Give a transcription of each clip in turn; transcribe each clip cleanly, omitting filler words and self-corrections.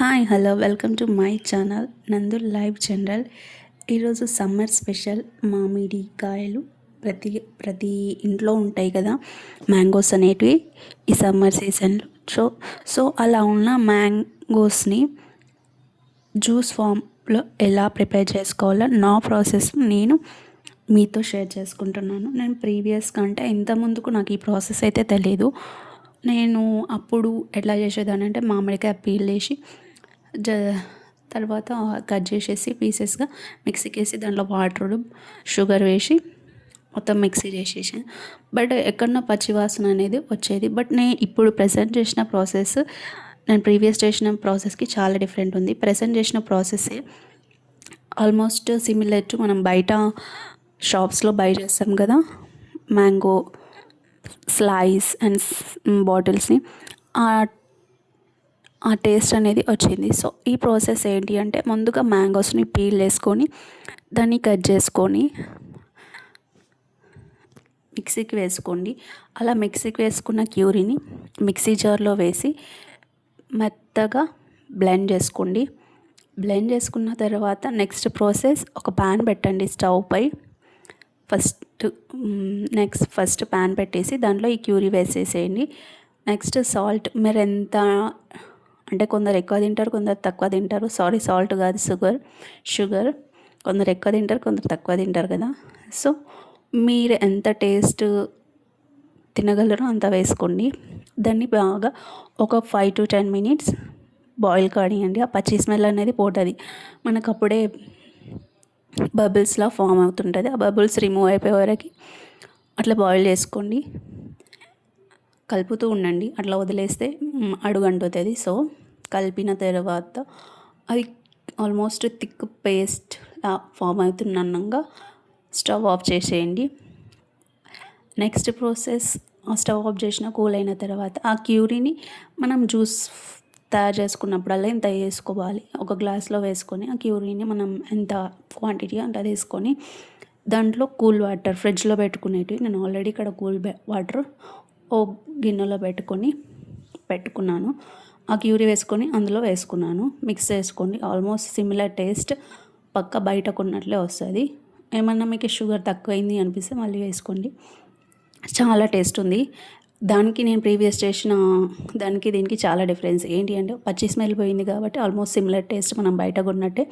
Hi hello welcome to my channel నందు live general. ఈరోజు summer special మామిడికాయలు ప్రతి ప్రతి ఇంట్లో ఉంటాయి కదా, మ్యాంగోస్ అనేటివి ఈ సమ్మర్ సీజన్లో. సో అలా ఉన్న మ్యాంగోస్ని జ్యూస్ ఫామ్లో ఎలా ప్రిపేర్ చేసుకోవాలో నా ప్రాసెస్ నేను మీతో షేర్ చేసుకుంటున్నాను. నేను ప్రీవియస్గా అంటే ఇంత ముందుకు నాకు ఈ ప్రాసెస్ అయితే తెలియదు. నేను అప్పుడు ఎట్లా చేసేదాన్ని అంటే మామిడికాయ పీల్ వేసి తర్వాత కట్ చేసేసి పీసెస్గా మిక్సీకి వేసి దాంట్లో వాటర్ షుగర్ వేసి మొత్తం మిక్సీ చేసేసాను. బట్ ఎక్కడన్నా పచ్చివాసన అనేది వచ్చేది. బట్ నేను ఇప్పుడు ప్రెజెంట్ చేసిన ప్రాసెస్ నేను ప్రీవియస్ చేసిన ప్రాసెస్కి చాలా డిఫరెంట్ ఉంది. ప్రెజెంట్ చేసిన ప్రాసెస్సే ఆల్మోస్ట్ సిమిలర్ టు మనం బయట షాప్స్లో బై చేస్తాం కదా, మ్యాంగో స్లైస్ అండ్ బాటిల్స్ని, ఆ టేస్ట్ అనేది వచ్చింది. సో ఈ ప్రాసెస్ ఏంటి అంటే, ముందుగా మ్యాంగోస్ని పీల్ వేసుకొని దాన్ని కట్ చేసుకొని మిక్సీకి వేసుకోండి. అలా మిక్సీకి వేసుకున్న క్యూరీని మిక్సీ జార్లో వేసి మెత్తగా బ్లెండ్ చేసుకోండి. బ్లెండ్ చేసుకున్న తర్వాత నెక్స్ట్ ప్రాసెస్, ఒక ప్యాన్ పెట్టండి స్టవ్ పై. ఫస్ట్ ప్యాన్ పెట్టేసి దాంట్లో ఈ క్యూరీ వేసేసేయండి. నెక్స్ట్ సాల్ట్, మీరు ఎంత అంటే కొందరు ఎక్కువ తింటారు, కొందరు తక్కువ తింటారు. సాల్ట్ కాదు, షుగర్. కొందరు ఎక్కువ తింటారు, కొందరు తక్కువ తింటారు కదా. సో మీరు ఎంత టేస్ట్ తినగలరో అంత వేసుకోండి. దాన్ని బాగా ఒక 5 to 10 minutes బాయిల్ కానివ్వండి. ఆ పచ్చి స్మెల్ అనేది పోతుంది. మనకు అప్పుడే బబుల్స్లా ఫామ్ అవుతుంటుంది. ఆ బబుల్స్ రిమూవ్ అయిపోయే వరకు అట్లా బాయిల్ చేసుకోండి. కలుపుతూ ఉండండి, అట్లా వదిలేస్తే అడుగంటుతుంది. సో కలిపిన తర్వాత అది ఆల్మోస్ట్ థిక్ పేస్ట్ ఫామ్ అవుతున్నంగా స్టవ్ ఆఫ్ చేసేయండి. నెక్స్ట్ ప్రాసెస్, స్టవ్ ఆఫ్ చేసిన కూల్ అయిన తర్వాత ఆ క్యూరీని మనం జ్యూస్ తయారు చేసుకున్నప్పుడల్లా ఇంత వేసుకోవాలి. ఒక గ్లాస్లో వేసుకొని ఆ క్యూరీని మనం ఎంత క్వాంటిటీ అంత తీసుకొని దాంట్లో కూల్ వాటర్, ఫ్రిడ్జ్లో పెట్టుకునేటివి, నేను ఆల్రెడీ ఇక్కడ కూల్ వాటర్ ఓ గిన్నెలో పెట్టుకున్నాను. ఆ క్యూరీ వేసుకొని అందులో వేసుకున్నాను. మిక్స్ చేసుకోండి. ఆల్మోస్ట్ సిమిలర్ టేస్ట్ పక్క బయట కొన్నట్లే వస్తుంది. ఏమన్నా మీకు షుగర్ తక్కువైంది అనిపిస్తే మళ్ళీ వేసుకోండి. చాలా టేస్ట్ ఉంది. దానికి నేను ప్రీవియస్ చేసిన దానికి దీనికి చాలా డిఫరెన్స్ ఏంటి అంటే, పచ్చి స్మెల్ పోయింది కాబట్టి ఆల్మోస్ట్ సిమిలర్ టేస్ట్ మనం బయట కొన్నట్టే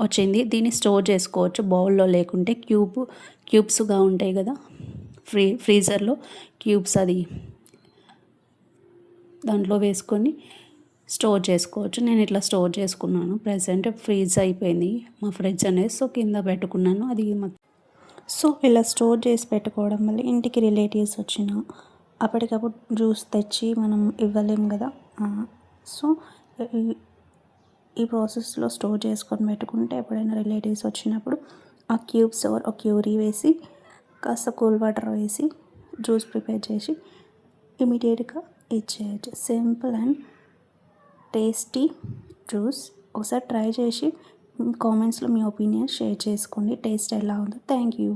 వచ్చింది. దీన్ని స్టోర్ చేసుకోవచ్చు బౌల్లో, లేకుంటే క్యూబ్స్గా ఉంటాయి కదా ఫ్రీజర్లో క్యూబ్స్, అది దాంట్లో వేసుకొని స్టోర్ చేసుకోవచ్చు. నేను ఇట్లా స్టోర్ చేసుకున్నాను. ప్రెసెంట్ ఫ్రీజ్ అయిపోయింది మా ఫ్రిడ్జ్ అనేది, సో కింద పెట్టుకున్నాను. అది సో ఇలా స్టోర్ చేసి పెట్టుకోవడం వల్ల ఇంటికి రిలేటివ్స్ వచ్చినా అప్పటికప్పుడు జ్యూస్ తెచ్చి మనం ఇవ్వలేం కదా. సో ఈ ప్రాసెస్లో స్టోర్ చేసుకొని పెట్టుకుంటే ఎప్పుడైనా రిలేటివ్స్ వచ్చినప్పుడు ఆ క్యూబ్స్ ఒక క్యూరీ వేసి కాస్త కూల్ వాటర్ వేసి జ్యూస్ ప్రిపేర్ చేసి ఇమీడియట్గా ఇచ్చేయచ్చు. Simple and tasty juice. ఒకసారి ట్రై చేసి కామెంట్స్లో మీ ఒపీనియన్ షేర్ చేసుకోండి. టేస్ట్ ఎలా ఉందో. Thank you.